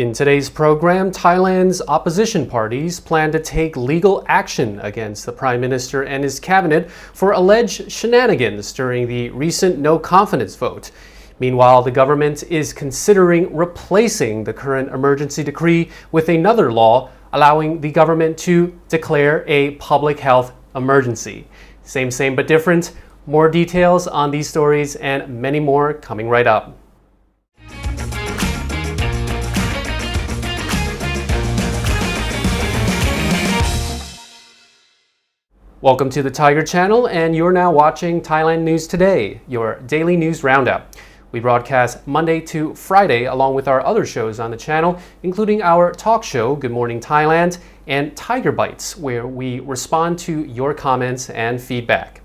In today's program, Thailand's opposition parties plan to take legal action against the Prime Minister and his cabinet for alleged shenanigans during the recent no-confidence vote. Meanwhile, the government is considering replacing the current emergency decree with another law allowing the government to declare a public health emergency. Same but different. More details on these stories and many more coming right up. Welcome to the Thaiger channel, and you're now watching Thailand News Today, your daily news roundup. We broadcast Monday to Friday along with our other shows on the channel, including our talk show, Good Morning Thailand, and Thaiger Bites, where we respond to your comments and feedback.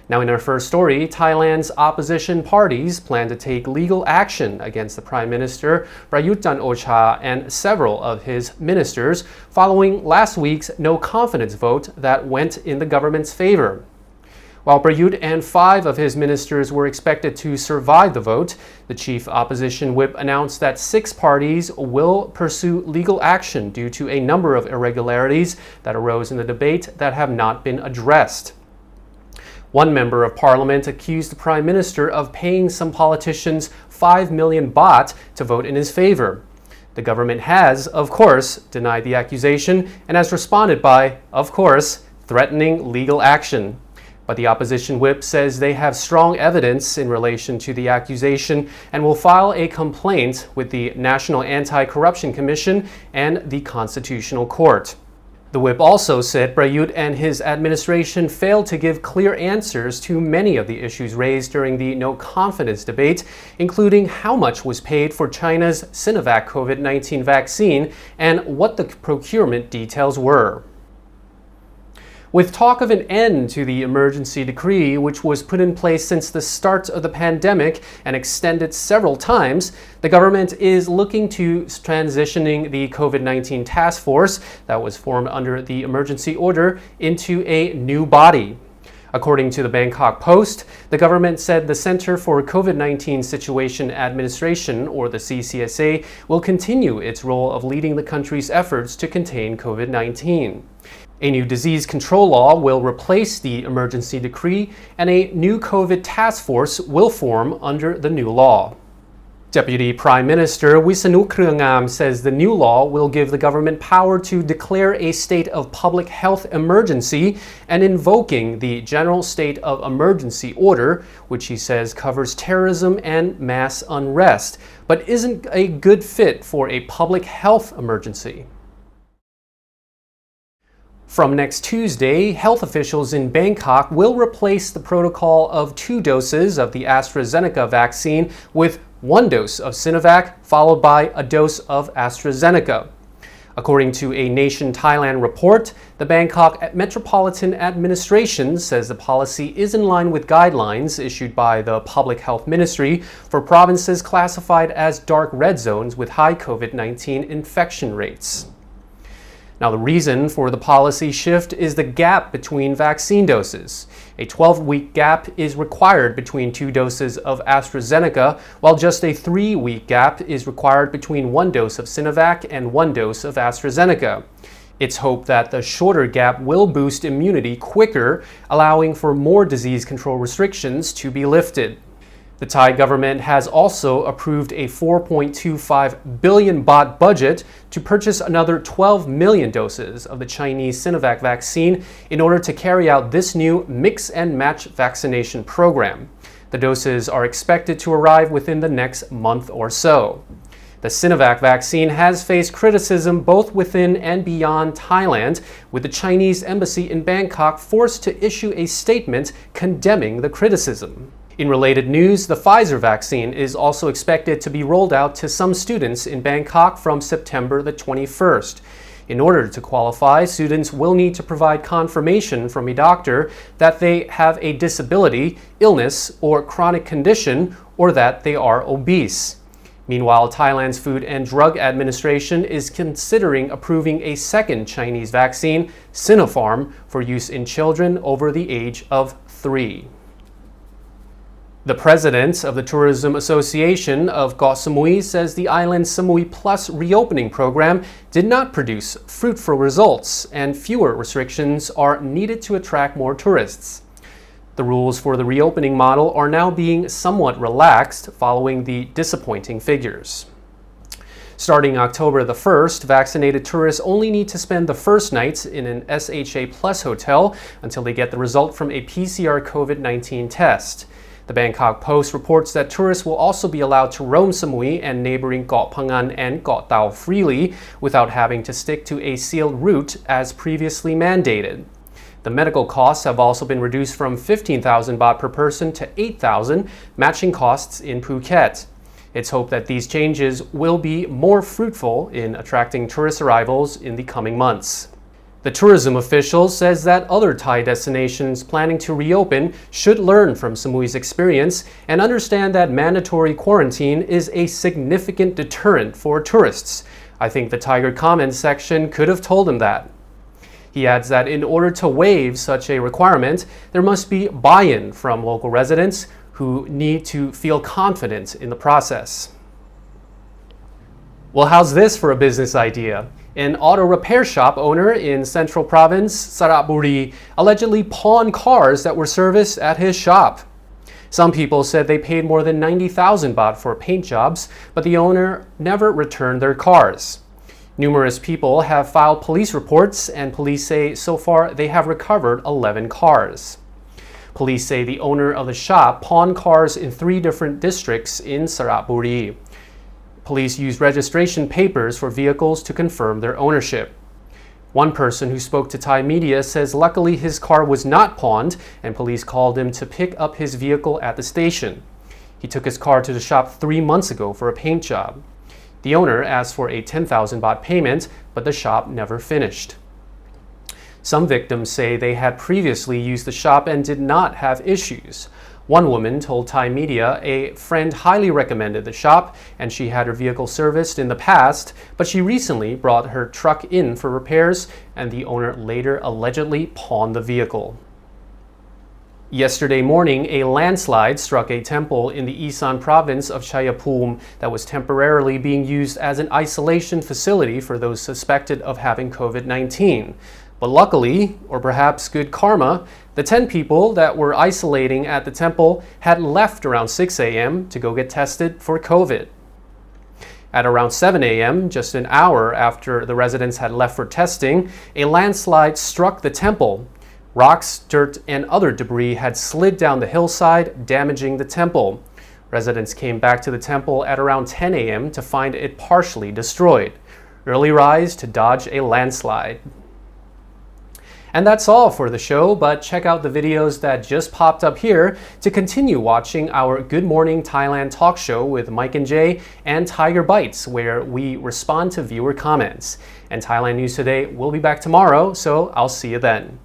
Now, in our first story, Thailand's opposition parties plan to take legal action against the Prime Minister Prayut Chan-o-cha and several of his ministers following last week's no-confidence vote that went in the government's favor. While Prayut and 5 of his ministers were expected to survive the vote, the chief opposition whip announced that 6 parties will pursue legal action due to a number of irregularities that arose in the debate that have not been addressed. One member of parliament accused the prime minister of paying some politicians 5 million baht to vote in his favor. The government has, of course, denied the accusation and has responded by, of course, threatening legal action. But the opposition whip says they have strong evidence in relation to the accusation and will file a complaint with the National Anti-Corruption Commission and the Constitutional Court. The whip also said Prayut and his administration failed to give clear answers to many of the issues raised during the no-confidence debate, including how much was paid for China's Sinovac COVID-19 vaccine and what the procurement details were. With talk of an end to the emergency decree, which was put in place since the start of the pandemic and extended several times, the government is looking to transitioning the COVID-19 task force that was formed under the emergency order into a new body. According to the Bangkok Post, the government said the Center for COVID-19 Situation Administration, or the CCSA, will continue its role of leading the country's efforts to contain COVID-19. A new disease control law will replace the emergency decree, and a new COVID task force will form under the new law. Deputy Prime Minister Wisanu Krungam says the new law will give the government power to declare a state of public health emergency and invoking the General State of Emergency Order, which he says covers terrorism and mass unrest, but isn't a good fit for a public health emergency. From next Tuesday, health officials in Bangkok will replace the protocol of 2 doses of the AstraZeneca vaccine with 1 dose of Sinovac, followed by a dose of AstraZeneca. According to a Nation Thailand report, the Bangkok Metropolitan Administration says the policy is in line with guidelines issued by the Public Health Ministry for provinces classified as dark red zones with high COVID-19 infection rates. Now, the reason for the policy shift is the gap between vaccine doses. A 12-week gap is required between 2 doses of AstraZeneca, while just a 3-week gap is required between 1 dose of Sinovac and 1 dose of AstraZeneca. It's hoped that the shorter gap will boost immunity quicker, allowing for more disease control restrictions to be lifted. The Thai government has also approved a 4.25 billion baht budget to purchase another 12 million doses of the Chinese Sinovac vaccine in order to carry out this new mix and match vaccination program. The doses are expected to arrive within the next month or so. The Sinovac vaccine has faced criticism both within and beyond Thailand, with the Chinese embassy in Bangkok forced to issue a statement condemning the criticism. In related news, the Pfizer vaccine is also expected to be rolled out to some students in Bangkok from September the 21st. In order to qualify, students will need to provide confirmation from a doctor that they have a disability, illness, or chronic condition, or that they are obese. Meanwhile, Thailand's Food and Drug Administration is considering approving a second Chinese vaccine, Sinopharm, for use in children over the age of 3. The president of the Tourism Association of Koh Samui says the island's Samui Plus reopening program did not produce fruitful results and fewer restrictions are needed to attract more tourists. The rules for the reopening model are now being somewhat relaxed following the disappointing figures. Starting October the 1st, vaccinated tourists only need to spend the first nights in an SHA Plus hotel until they get the result from a PCR COVID-19 test. The Bangkok Post reports that tourists will also be allowed to roam Samui and neighboring Koh Phangan and Koh Tao freely without having to stick to a sealed route as previously mandated. The medical costs have also been reduced from 15,000 baht per person to 8,000, matching costs in Phuket. It's hoped that these changes will be more fruitful in attracting tourist arrivals in the coming months. The tourism official says that other Thai destinations planning to reopen should learn from Samui's experience and understand that mandatory quarantine is a significant deterrent for tourists. I think the Thaiger comments section could have told him that. He adds that in order to waive such a requirement, there must be buy-in from local residents who need to feel confident in the process. Well, how's this for a business idea? An auto repair shop owner in Central Province, Saraburi, allegedly pawned cars that were serviced at his shop. Some people said they paid more than 90,000 baht for paint jobs, but the owner never returned their cars. Numerous people have filed police reports, and police say so far they have recovered 11 cars. Police say the owner of the shop pawned cars in 3 different districts in Saraburi. Police used registration papers for vehicles to confirm their ownership. One person who spoke to Thai media says luckily his car was not pawned and police called him to pick up his vehicle at the station. He took his car to the shop 3 months ago for a paint job. The owner asked for a 10,000 baht payment, but the shop never finished. Some victims say they had previously used the shop and did not have issues. One woman told Thai media a friend highly recommended the shop and she had her vehicle serviced in the past, but she recently brought her truck in for repairs and the owner later allegedly pawned the vehicle. Yesterday morning, a landslide struck a temple in the Isan province of Chayapum that was temporarily being used as an isolation facility for those suspected of having COVID-19. But luckily, or perhaps good karma, the 10 people that were isolating at the temple had left around 6 a.m. to go get tested for COVID. At around 7 a.m., just an hour after the residents had left for testing, a landslide struck the temple. Rocks, dirt, and other debris had slid down the hillside, damaging the temple. Residents came back to the temple at around 10 a.m. to find it partially destroyed. Early rise to dodge a landslide. And that's all for the show, but check out the videos that just popped up here to continue watching our Good Morning Thailand talk show with Mike and Jay and Thaiger Bites, where we respond to viewer comments. And Thailand News Today will be back tomorrow, so I'll see you then.